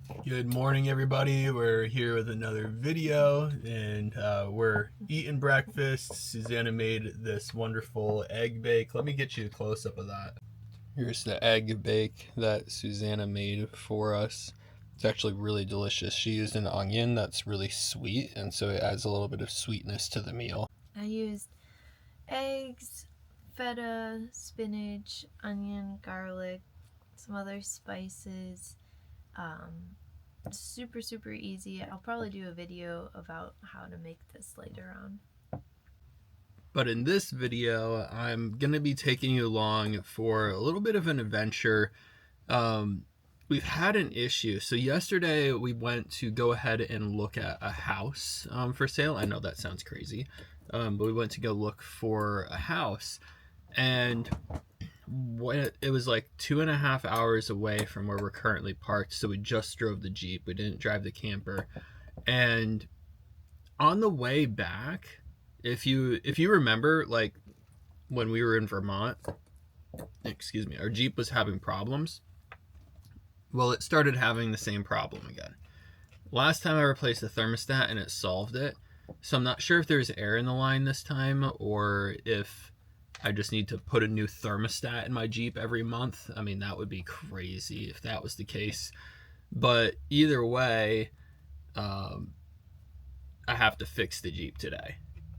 Good morning, everybody. We're here with another video, and we're eating breakfast. Susanna made this wonderful egg bake. Let me get you a close-up of that. Here's the egg bake that Susanna made for us. It's actually really delicious. She used an onion that's really sweet, and so it adds a little bit of sweetness to the meal. I used eggs, feta, spinach, onion, garlic, some other spices. Super easy. I'll probably do a video about how to make this later on. But in this video, I'm going to be taking you along for a little bit of an adventure. We've had an issue. So yesterday we went to go ahead and look at a house for sale. I know that sounds crazy, but we went to go look for a house, and it was like 2.5 hours away from where we're currently parked. So we just drove the Jeep. We didn't drive the camper. And on the way back, if you remember, like when we were in Vermont, our Jeep was having problems. Well, it started having the same problem again. Last time I replaced the thermostat and it solved it. So I'm not sure if there's air in the line this time or if I just need to put a new thermostat in my Jeep every month. I mean, that would be crazy if that was the case. But either way, I have to fix the Jeep today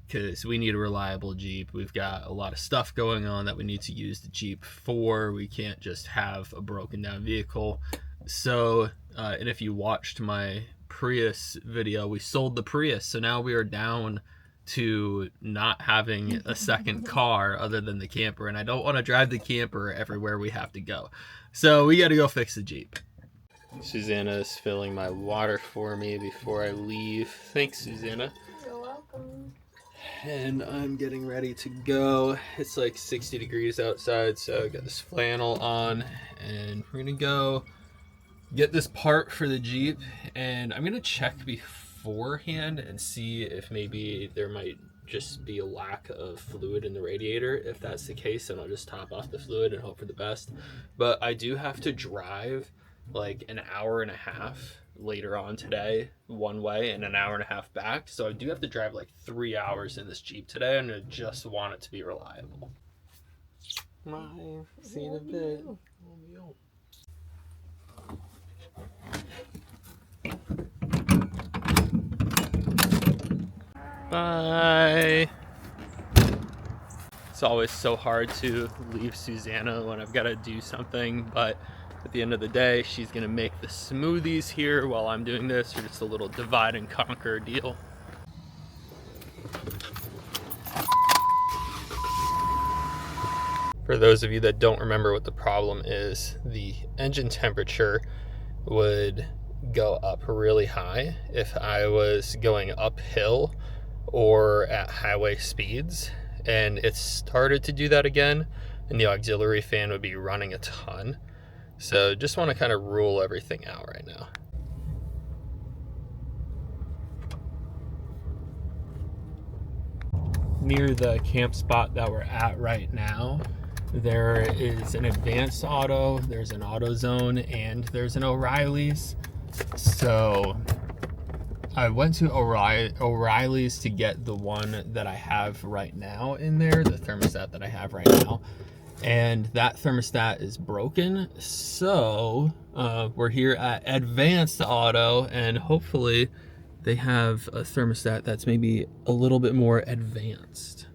because we need a reliable Jeep. We've got a lot of stuff going on that we need to use the Jeep for. We can't just have a broken down vehicle. So, and if you watched my Prius video, we sold the Prius. So now we are down to not having a second car other than the camper. And I don't want to drive the camper everywhere we have to go. So we got to go fix the Jeep. Susanna is filling my water for me before I leave. Thanks, Susanna. You're welcome. And I'm getting ready to go. It's like 60 degrees outside, so I got this flannel on, and we're gonna go get this part for the Jeep, and I'm gonna check beforehand and see if maybe there might just be a lack of fluid in the radiator. If that's the case, then I'll just top off the fluid and hope for the best. But I do have to drive like an hour and a half later on today one way and an hour and a half back, so I do have to drive like 3 hours in this Jeep today, and I just want it to be reliable. See you in a bit. Bye. It's always so hard to leave Susanna when I've got to do something, but at the end of the day, she's gonna make the smoothies here while I'm doing this, or just a little divide and conquer deal. For those of you that don't remember what the problem is, the engine temperature would go up really high if I was going uphill or at highway speeds, and it started to do that again, and the auxiliary fan would be running a ton. So just want to kind of rule everything out right now. Near the camp spot that we're at right now, there is an Advanced Auto, there's an AutoZone, and there's an O'Reilly's. So I went to O'Reilly's to get the one that I have right now in there, the thermostat that I have right now. And that thermostat is broken, so we're here at Advanced Auto, and hopefully they have a thermostat that's maybe a little bit more advanced.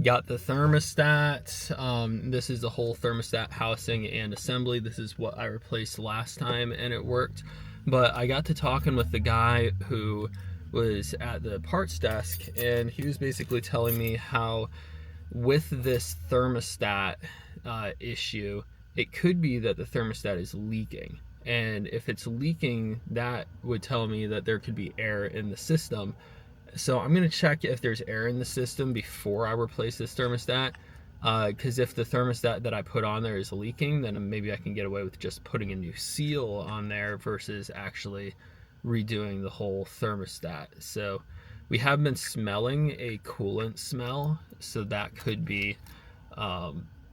Got the thermostat. This is the whole thermostat housing and assembly. This is what I replaced last time and it worked. But I got to talking with the guy who was at the parts desk, and he was basically telling me how with this thermostat issue, it could be that the thermostat is leaking. And if it's leaking, that would tell me that there could be air in the system. So I'm gonna check if there's air in the system before I replace this thermostat. Because if the thermostat that I put on there is leaking, then maybe I can get away with just putting a new seal on there versus actually redoing the whole thermostat. So we have been smelling a coolant smell, so that could be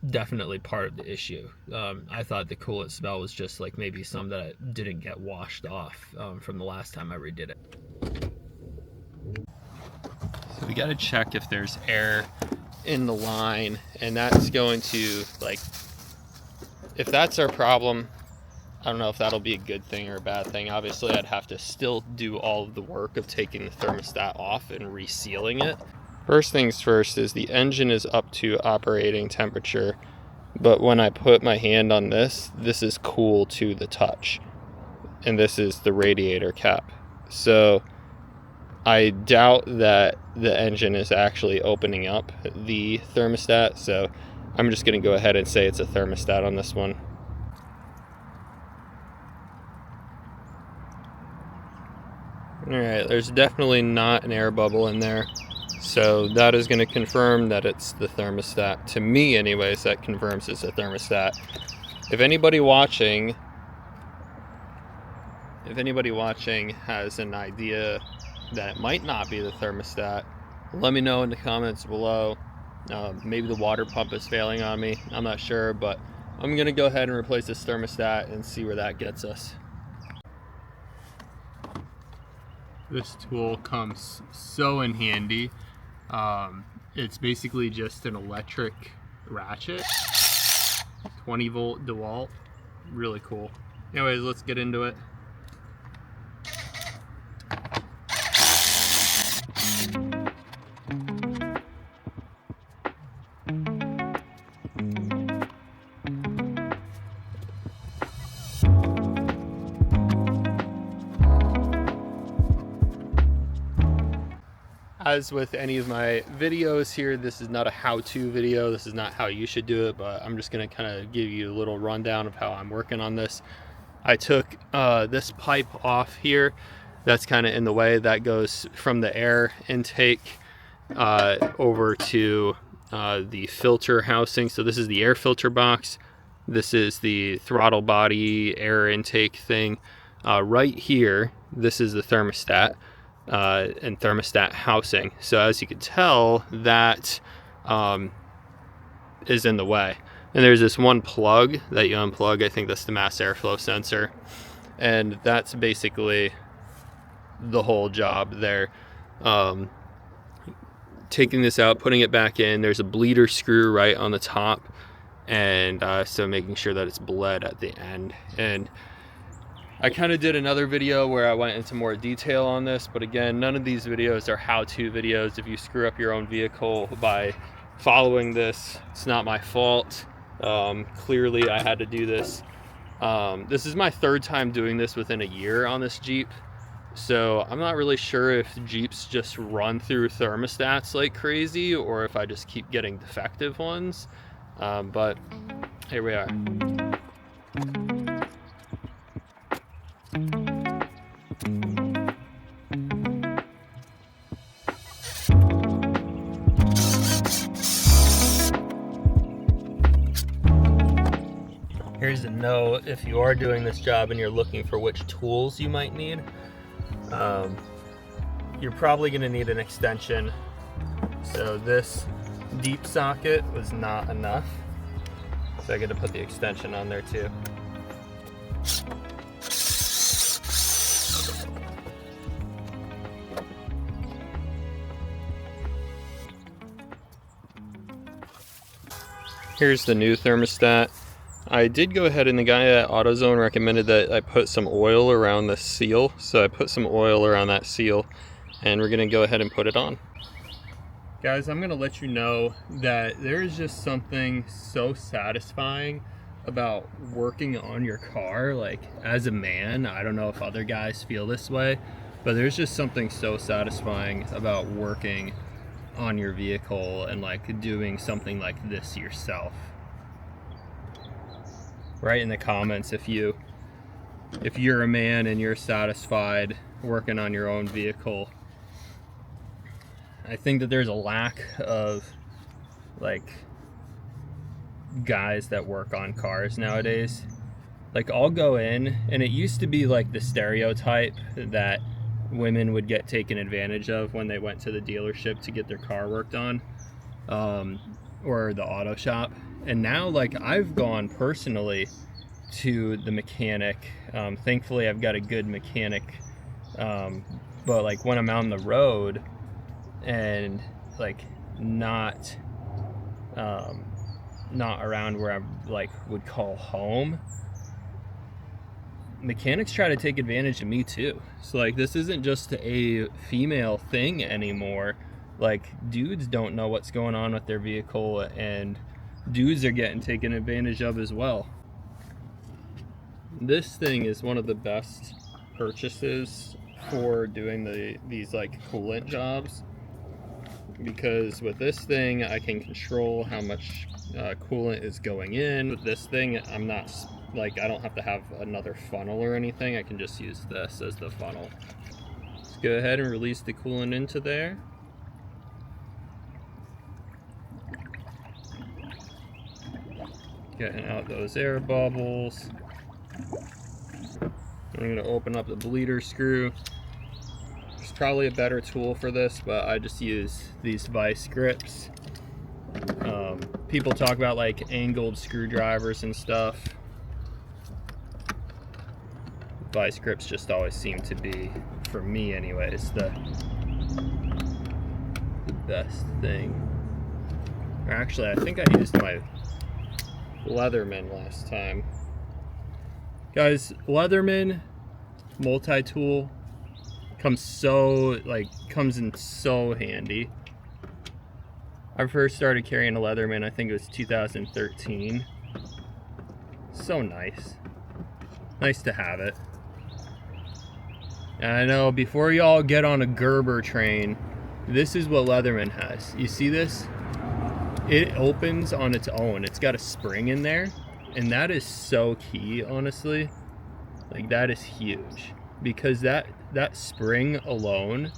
definitely part of the issue. I thought the coolant smell was just like maybe some that didn't get washed off from the last time I redid it. So we got to check if there's air in the line, and that's going to, like, if that's our problem, I don't know if that'll be a good thing or a bad thing. Obviously I'd have to still do all of the work of taking the thermostat off and resealing it. First things first is the engine is up to operating temperature, but when I put my hand on this is cool to the touch, and this is the radiator cap. So I doubt that the engine is actually opening up the thermostat, so I'm just going to go ahead and say it's a thermostat on this one. Alright, there's definitely not an air bubble in there, so that is going to confirm that it's the thermostat. To me anyways, that confirms it's a thermostat. If anybody watching has an idea that it might not be the thermostat, let me know in the comments below. Maybe the water pump is failing on me, I'm not sure, but I'm gonna go ahead and replace this thermostat and see where that gets us. This tool comes so in handy. It's basically just an electric ratchet, 20 volt DeWalt, really cool. Anyways, let's get into it. As with any of my videos here, this is not a how-to video. This is not how you should do it, but I'm just gonna kind of give you a little rundown of how I'm working on this. I took this pipe off here that's kind of in the way. That goes from the air intake over to the filter housing. So this is the air filter box. This is the throttle body air intake thing. Right here, this is the thermostat and thermostat housing. So as you can tell, that is in the way. And there's this one plug that you unplug. I think that's the mass airflow sensor. And that's basically the whole job there. Taking this out, putting it back in. There's a bleeder screw right on the top. And so making sure that it's bled at the end. And I kind of did another video where I went into more detail on this, but again, none of these videos are how-to videos. If you screw up your own vehicle by following this, it's not my fault. Clearly I had to do this. This is my third time doing this within a year on this Jeep, so I'm not really sure if Jeeps just run through thermostats like crazy or if I just keep getting defective ones, but here we are. Here's a note if you are doing this job and you're looking for which tools you might need. You're probably going to need an extension. So this deep socket was not enough. So I got to put the extension on there too. Here's the new thermostat. I did go ahead and the guy at AutoZone recommended that I put some oil around the seal. So I put some oil around that seal and we're gonna go ahead and put it on. Guys, I'm gonna let you know that there is just something so satisfying about working on your car. Like, as a man, I don't know if other guys feel this way, but there's just something so satisfying about working on your vehicle and like doing something like this yourself. Write in the comments if you're a man and you're satisfied working on your own vehicle. I think that there's a lack of like guys that work on cars nowadays. Like, I'll go in, and it used to be like the stereotype that women would get taken advantage of when they went to the dealership to get their car worked on, or the auto shop. And now, like, I've gone personally to the mechanic. Thankfully, I've got a good mechanic. But like when I'm on the road and like not around where I like would call home, mechanics try to take advantage of me too. So like, this isn't just a female thing anymore. Like, dudes don't know what's going on with their vehicle, and dudes are getting taken advantage of as well. This thing is one of the best purchases for doing these like coolant jobs, because with this thing I can control how much coolant is going in. With this thing, I'm not like, I don't have to have another funnel or anything. I can just use this as the funnel. Let's go ahead and release the coolant into there. Getting out those air bubbles. I'm going to open up the bleeder screw. There's probably a better tool for this, but I just use these vice grips. People talk about like angled screwdrivers and stuff. Vice grips just always seem to be, for me anyways, the best thing. Or actually, I think I used my Leatherman last time. Guys, Leatherman multi-tool comes in so handy. I first started carrying a Leatherman, I think it was 2013. So nice. Nice to have it. And I know, before y'all get on a Gerber train, this is what Leatherman has. You see this? It opens on its own. It's got a spring in there, and that is so key, honestly. Like, that is huge, because that spring alone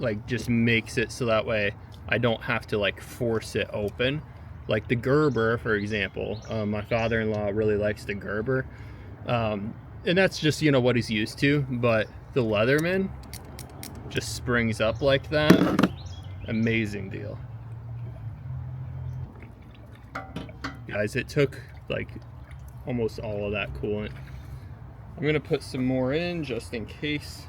like just makes it so that way I don't have to like force it open. Like the Gerber, for example, my father-in-law really likes the Gerber, and that's just, you know, what he's used to. But the Leatherman just springs up like that. Amazing deal. Guys, it took like almost all of that coolant. I'm gonna put some more in just in case.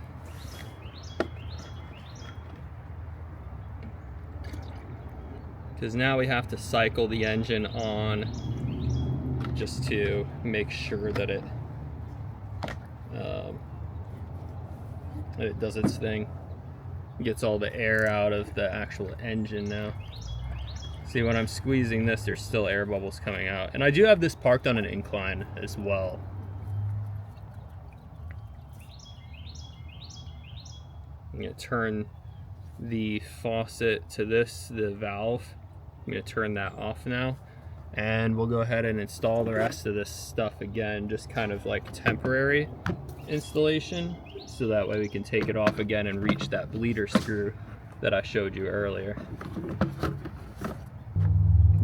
Because now we have to cycle the engine on just to make sure that it does its thing. Gets all the air out of the actual engine now. See, when I'm squeezing this, there's still air bubbles coming out. And I do have this parked on an incline as well. I'm going to turn the faucet to this, the valve. I'm going to turn that off now. And we'll go ahead and install the rest of this stuff again, just kind of like temporary installation, so that way we can take it off again and reach that bleeder screw that I showed you earlier.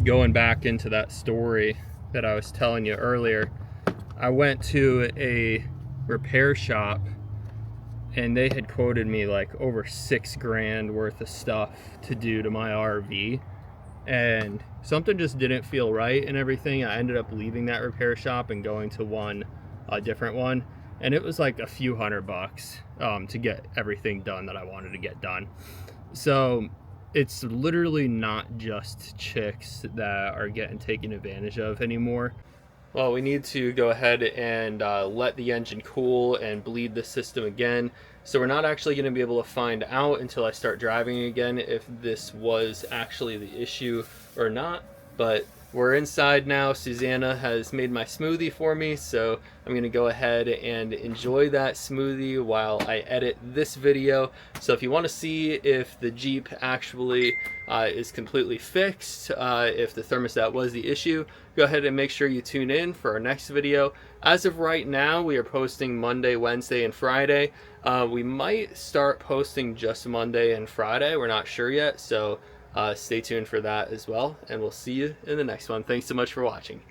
Going back into that story that I was telling you earlier, I went to a repair shop and they had quoted me like over $6,000 worth of stuff to do to my RV, and something just didn't feel right and everything. I ended up leaving that repair shop and going to a different one, and it was like a few $100 to get everything done that I wanted to get done. So it's literally not just chicks that are getting taken advantage of anymore. Well, we need to go ahead and let the engine cool and bleed the system again. So we're not actually going to be able to find out until I start driving again if this was actually the issue or not. But we're inside now. Susanna has made my smoothie for me, so I'm going to go ahead and enjoy that smoothie while I edit this video. So if you want to see if the Jeep actually is completely fixed, if the thermostat was the issue, go ahead and make sure you tune in for our next video. As of right now, we are posting Monday, Wednesday, and Friday. We might start posting just Monday and Friday. We're not sure yet, so Stay tuned for that as well, and we'll see you in the next one. Thanks so much for watching.